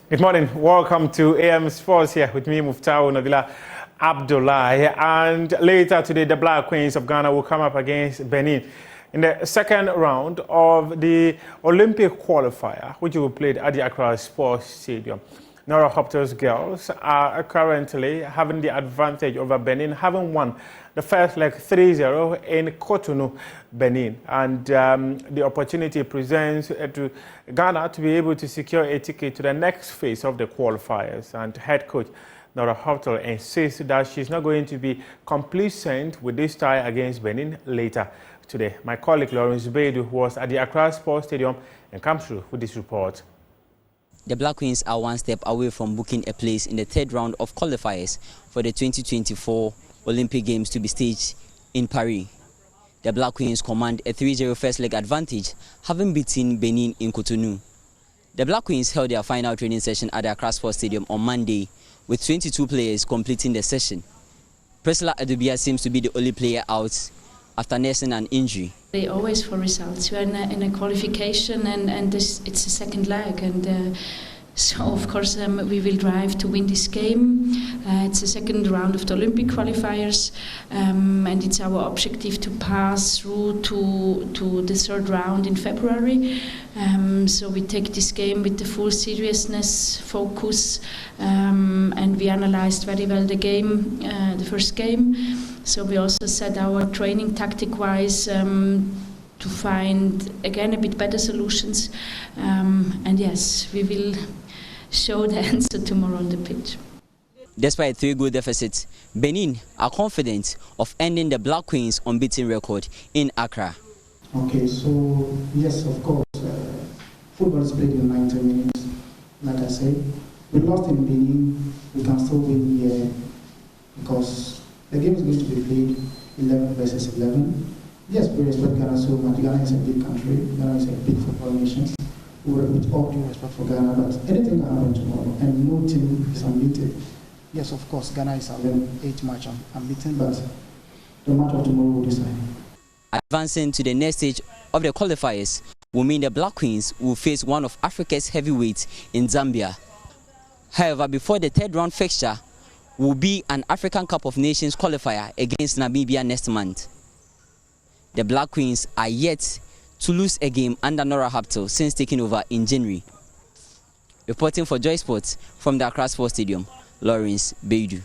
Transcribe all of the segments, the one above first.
Good morning. Welcome to AM Sports here with me, Muftau Nabila Abdullahi. And later today, the Black Queens of Ghana will come up against Benin in the second round of the Olympic qualifier, which will be played at the Accra Sports Stadium. Nora Hauptle's girls are currently having the advantage over Benin, having won the first leg 3-0 in Cotonou, Benin. And the opportunity presents to Ghana to be able to secure a ticket to the next phase of the qualifiers. And head coach Nora Hauptle insists that she's not going to be complacent with this tie against Benin later today. My colleague Lawrence Beidu was at the Accra Sports Stadium and comes through with this report. The Black Queens are one step away from booking a place in the third round of qualifiers for the 2024 Olympic Games to be staged in Paris. The Black Queens command a 3-0 first leg advantage, having beaten Benin in Cotonou. The Black Queens held their final training session at the Accra Sports Stadium on Monday, with 22 players completing the session. Priscilla Adubia seems to be the only player out after nursing an injury. They always for results. We are in a qualification, and it's a second leg, and so of course we will drive to win this game. It's the second round of the Olympic qualifiers, and it's our objective to pass through to the third round in February. So we take this game with the full seriousness, focus, and we analyzed very well the game, the first game. So we also set our training tactic-wise to find again a bit better solutions, and yes, we will show the answer tomorrow on the pitch. Despite 3-goal deficit, Benin are confident of ending the Black Queens' unbeaten record in Accra. Okay, so yes, of course, football is played in 90 minutes. Like I said, we lost in Benin, we can still win here because the game is going to be played 11 versus 11. Yes, we respect Ghana so much. Ghana is a big country. Ghana is a big football nation. With all due respect for Ghana, but anything can happen tomorrow, and no team is unbeaten. Yes, of course, Ghana is having 8 matches unbeaten, but the match of tomorrow will decide. Advancing to the next stage of the qualifiers will mean the Black Queens will face one of Africa's heavyweights in Zambia. However, before the third round fixture will be an African Cup of Nations qualifier against Namibia next month. The Black Queens are yet to lose a game under Nora Hauptle since taking over in January. Reporting for Joy Sports from the Accra Sports Stadium, Lawrence Beidu.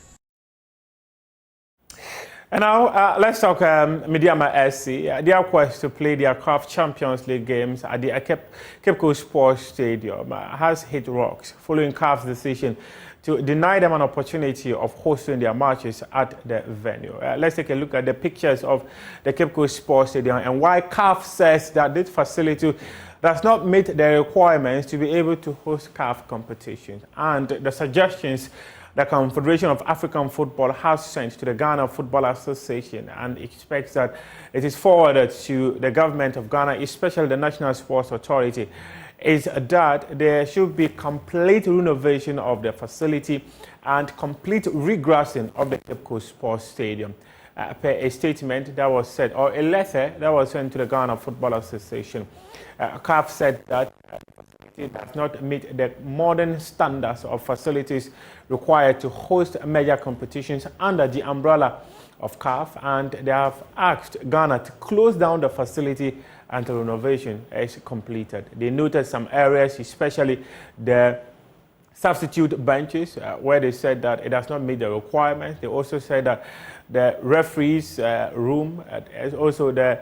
And now let's talk Midiama SC. Their quest to play their CAF Champions League games at the Cape Coast Sports Stadium has hit rocks following CAF's decision to deny them an opportunity of hosting their matches at the venue. Let's take a look at the pictures of the Cape Coast Sports Stadium and why CAF says that this facility does not meet the requirements to be able to host CAF competitions, and the suggestions the Confederation of African Football has sent to the Ghana Football Association, and expects that it is forwarded to the government of Ghana, especially the National Sports Authority, is that there should be complete renovation of the facility and complete regrassing of the Cape Coast Sports Stadium. Per a statement that was said, or a letter that was sent to the Ghana Football Association, CAF said that it does not meet the modern standards of facilities required to host major competitions under the umbrella of CAF, and they have asked Ghana to close down the facility until renovation is completed. They noted some areas, especially the substitute benches, where they said that it does not meet the requirements. They also said that the referees' room, also the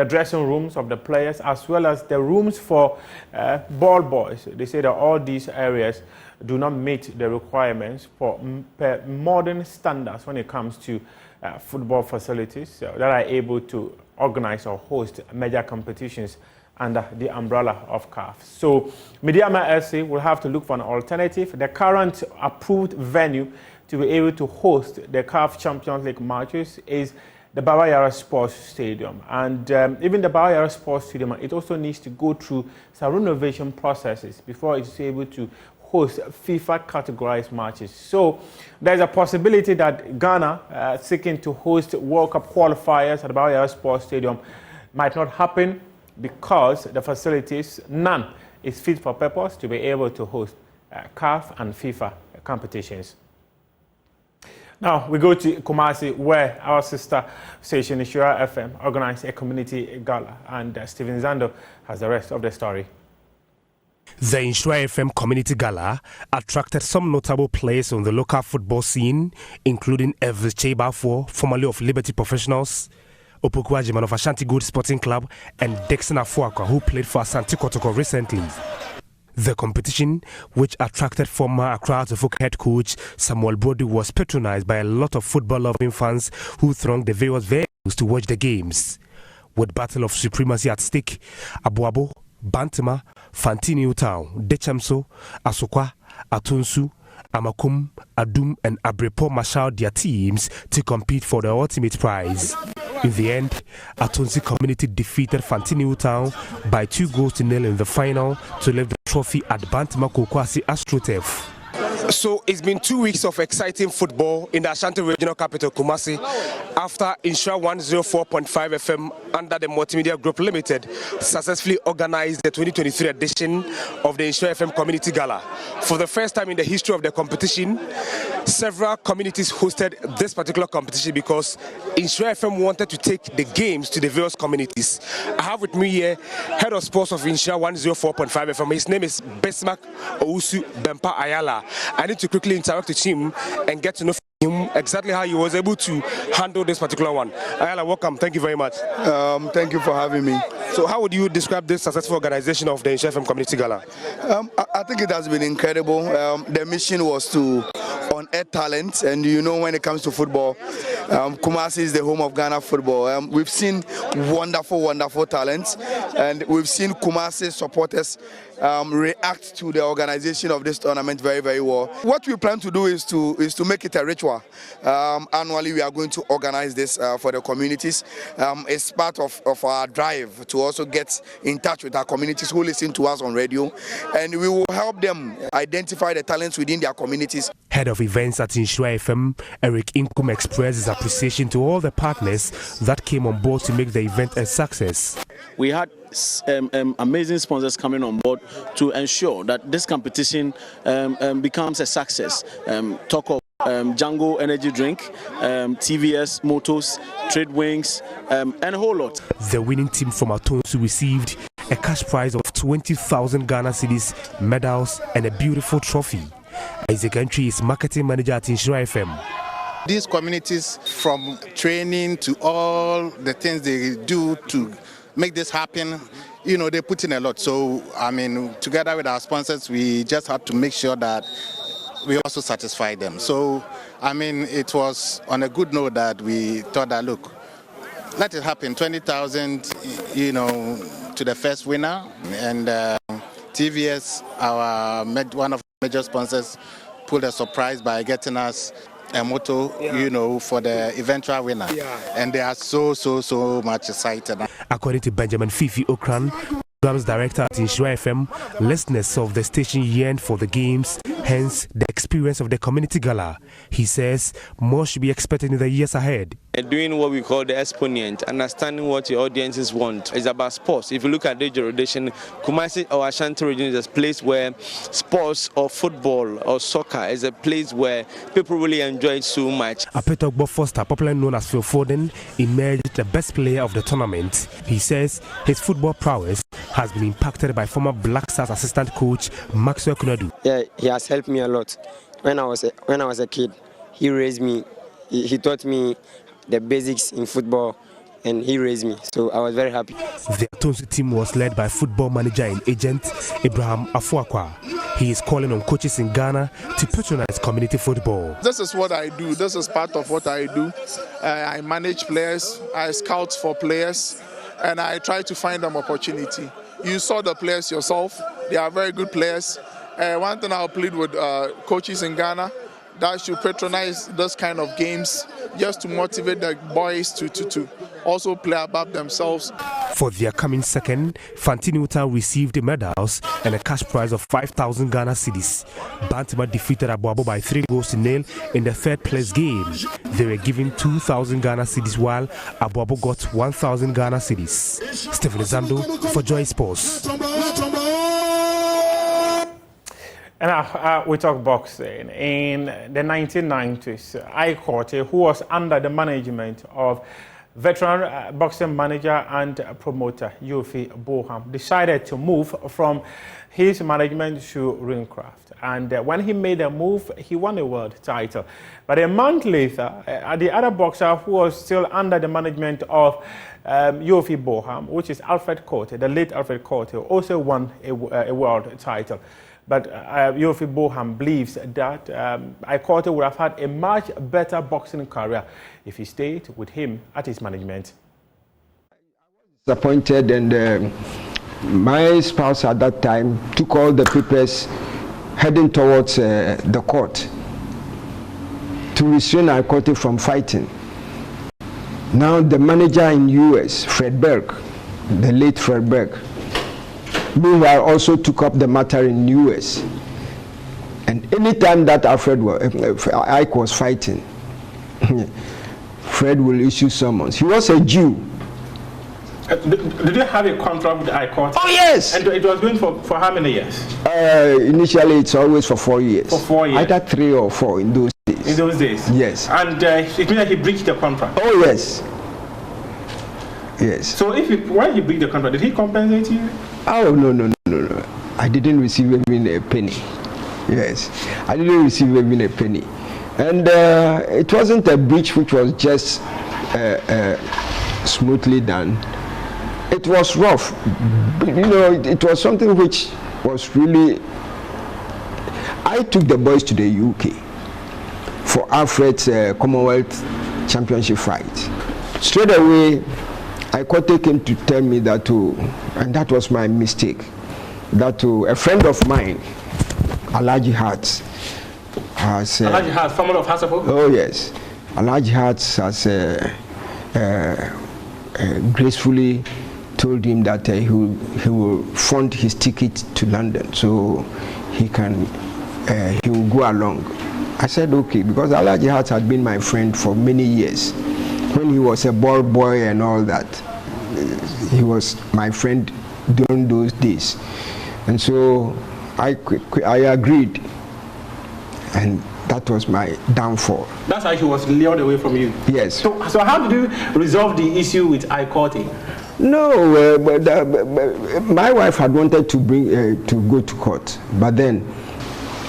dressing rooms of the players, as well as the rooms for ball boys. They say that all these areas do not meet the requirements for modern standards when it comes to football facilities that are able to organize or host major competitions under the umbrella of CAF. So Midiama SC will have to look for an alternative. The current approved venue to be able to host the CAF Champions League matches is the Baba Yara Sports Stadium. And even the Baba Yara Sports Stadium, it also needs to go through some renovation processes before it's able to host FIFA categorized matches. So there's a possibility that Ghana seeking to host World Cup qualifiers at the Baba Yara Sports Stadium might not happen because the facilities, none is fit for purpose to be able to host CAF and FIFA competitions. Now we go to Kumasi, where our sister station Nora FM organized a community gala, and Stephen Zando has the rest of the story. The Nora FM Community Gala attracted some notable players on the local football scene, including Elvis Chebafo, formerly of Liberty Professionals, Opoku Ajiman of Ashanti Good Sporting Club, and Dixon Afuakwa, who played for Asante Kotoko recently. The competition, which attracted former Accra Folk head coach Samuel Brody, was patronized by a lot of football-loving fans who thronged the various venues to watch the games. With battle of supremacy at stake, Abuabo, Bantama, Fantini Town, Dechamso, Asokwa, Atunsu, Amakum, Adum, and Abrepo marshaled their teams to compete for the ultimate prize. In the end, Atunsi community defeated Fantini Town by 2-0 in the final to lift the trophy at Bantama Kokwasi AstroTurf. So it's been 2 weeks of exciting football in the Ashanti regional capital, Kumasi, after Insura 104.5 FM under the Multimedia Group Limited successfully organized the 2023 edition of the Insura FM Community Gala. For the first time in the history of the competition, several communities hosted this particular competition because Insura FM wanted to take the games to the various communities. I have with me here head of sports of Insura 104.5 FM. His name is Besmak Ousu Bempa Ayala. I need to quickly interact with him and get to know him exactly how he was able to handle this particular one. Ayala, welcome. Thank you very much. Thank you for having me. So how would you describe this successful organization of the Insura FM Community Gala? I think it has been incredible. The mission was to on-air talent, and you know, when it comes to football, Kumasi is the home of Ghana football. We've seen wonderful talents, and we've seen Kumasi supporters react to the organization of this tournament very well. What we plan to do is to make it a ritual. Annually, we are going to organize this for the communities. It's part of our drive to also get in touch with our communities who listen to us on radio, and we will help them identify the talents within their communities. Head of events at Insura FM, Eric Inkum, expressed his appreciation to all the partners that came on board to make the event a success. We had amazing sponsors coming on board to ensure that this competition becomes a success. Talk of Django Energy Drink, TVS Motors, Trade Wings, and a whole lot. The winning team from Atonsu received a cash prize of 20,000 Ghana cedis, medals, and a beautiful trophy. Isaac Entry is marketing manager at Insura FM. These communities, from training to all the things they do to make this happen, you know, they put in a lot. So, I mean, together with our sponsors, we just had to make sure that we also satisfy them. So, I mean, it was on a good note that we thought that, look, let it happen. 20,000, you know, to the first winner. And TVS, one of our major sponsors, pulled a surprise by getting us a motto, you know, for the eventual winner. And they are so much excited. According to Benjamin Fifi Okran, programs director at Insura FM, listeners of the station yearned for the games, hence the experience of the community gala. He says more should be expected in the years ahead. Doing what we call the exponent, understanding what your audiences want. It's about sports. If you look at the region, Kumasi or Ashanti region is a place where sports or football or soccer is a place where people really enjoy it so much. Apetogbo Foster, popularly known as Phil Foden, emerged the best player of the tournament. He says his football prowess has been impacted by former Black Stars assistant coach Maxwell Kunadu. Yeah, he has helped me a lot. When I was a kid, he raised me. He taught me the basics in football, and he raised me, so I was very happy. The Atonsu team was led by football manager and agent Abraham Afuakwa. He is calling on coaches in Ghana to patronize community football. This is what I do. This is part of what I do. I manage players, I scout for players, and I try to find them opportunity. You saw the players yourself. They are very good players. One thing I'll plead with coaches in Ghana, that should patronize this kind of games just to motivate the boys to also play above themselves. For their coming second, Fantini Town received medals and a cash prize of 5,000 Ghana cedis. Bantama defeated Abuabo by 3-0 in the third place game. They were given 2,000 Ghana cedis while Abuabo got 1,000 Ghana cedis. Stephen Zando for Joy Sports. And we talk boxing. In the 1990s, I Korte, who was under the management of veteran boxing manager and promoter Yofi Boham, decided to move from his management to Ringcraft. And when he made a move, he won a world title. But a month later, the other boxer who was still under the management of Yofi Boham, which is Alfred Korte, the late Alfred Korte, also won a world title. But Yofi Boham believes that Korte would have had a much better boxing career if he stayed with him at his management. Disappointed, and my spouse at that time took all the papers heading towards the court to restrain Korte from fighting. Now the manager in US, Fred Berg, the late Fred Berg, meanwhile also took up the matter in US. And anytime that Ike was fighting, Fred will issue summons. He was a Jew. Did you have a contract with Ike Korte? Oh yes! And it was going for how many years? Initially it's always for 4 years. For 4 years? Either 3 or 4 in those days. In those days? Yes. And it means that he breached the contract? Oh yes. Yes. So when he breached the contract, did he compensate you? Oh no. I didn't receive even a penny. Yes. I didn't receive even a penny. And it wasn't a breach which was just smoothly done. It was rough. You know, it was something which was really... I took the boys to the UK for Alfred's Commonwealth Championship fight. Straight away, Korte came to tell me that, and that was my mistake, that a friend of mine, Alhaji Hearts, has... Alhaji Hearts, former of Hasafo? Oh yes. Alhaji Hearts has gracefully told him that he will fund his ticket to London so he will go along. I said okay, because Alhaji Hearts had been my friend for many years. When he was a ball boy and all that, he was my friend during those days. And so I agreed, and that was my downfall. That's how he was lured away from you? Yes. So how did you resolve the issue with Korte? No, my wife had wanted to go to court, but then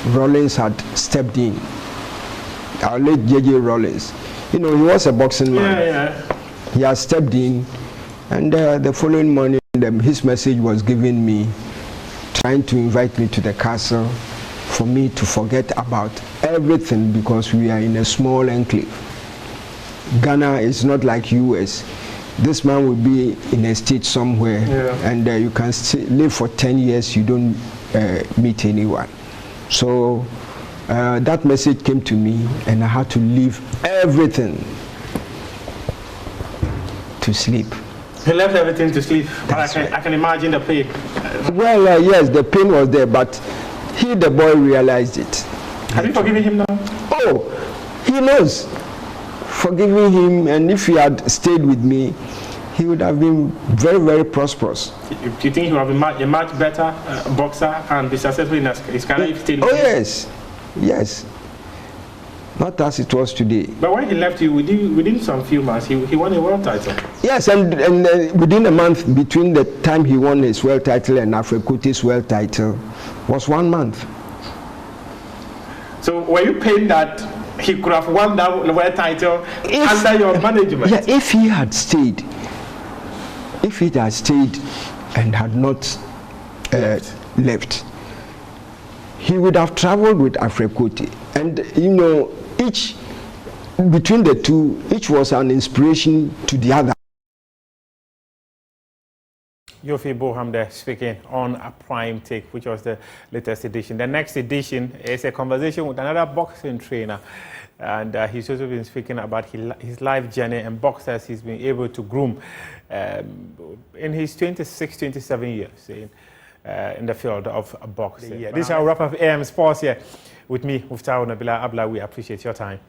Rollins had stepped in. Our late J.J. Rollins. You know, he was a boxing man. Yeah. He had stepped in, and the following morning, his message was given me, trying to invite me to the castle for me to forget about everything because we are in a small enclave. Ghana is not like US. This man will be in a state somewhere, and you can live for 10 years, you don't meet anyone. So that message came to me, and I had to leave everything to sleep. He left everything to sleep. I can imagine the pain. Well, yes, the pain was there, but the boy realized it. Have you forgiven him now? Oh, he knows. Forgiving him, and if he had stayed with me, he would have been very, very prosperous. Do you think he would have been a much better boxer and be successful in his career if he stayed with you? Yes, yes. Not as it was today. But when he left you, within some few months, he won a world title. Yes, and within a month, between the time he won his world title and Alfred Korte's world title, was 1 month. So were you pained that he could have won that world title under your management? Yeah, if he had stayed and had not left, he would have traveled with Alfred Korte. And you know, between the two, each was an inspiration to the other. Yofi Boham there speaking on a Prime Take, which was the latest edition. The next edition is a conversation with another boxing trainer, and he's also been speaking about his life journey and boxers he's been able to groom in his 26, 27 years in the field of boxing. Yeah, this is our wrap up AM Sports here with me, Muftau Nabila Abla. We appreciate your time.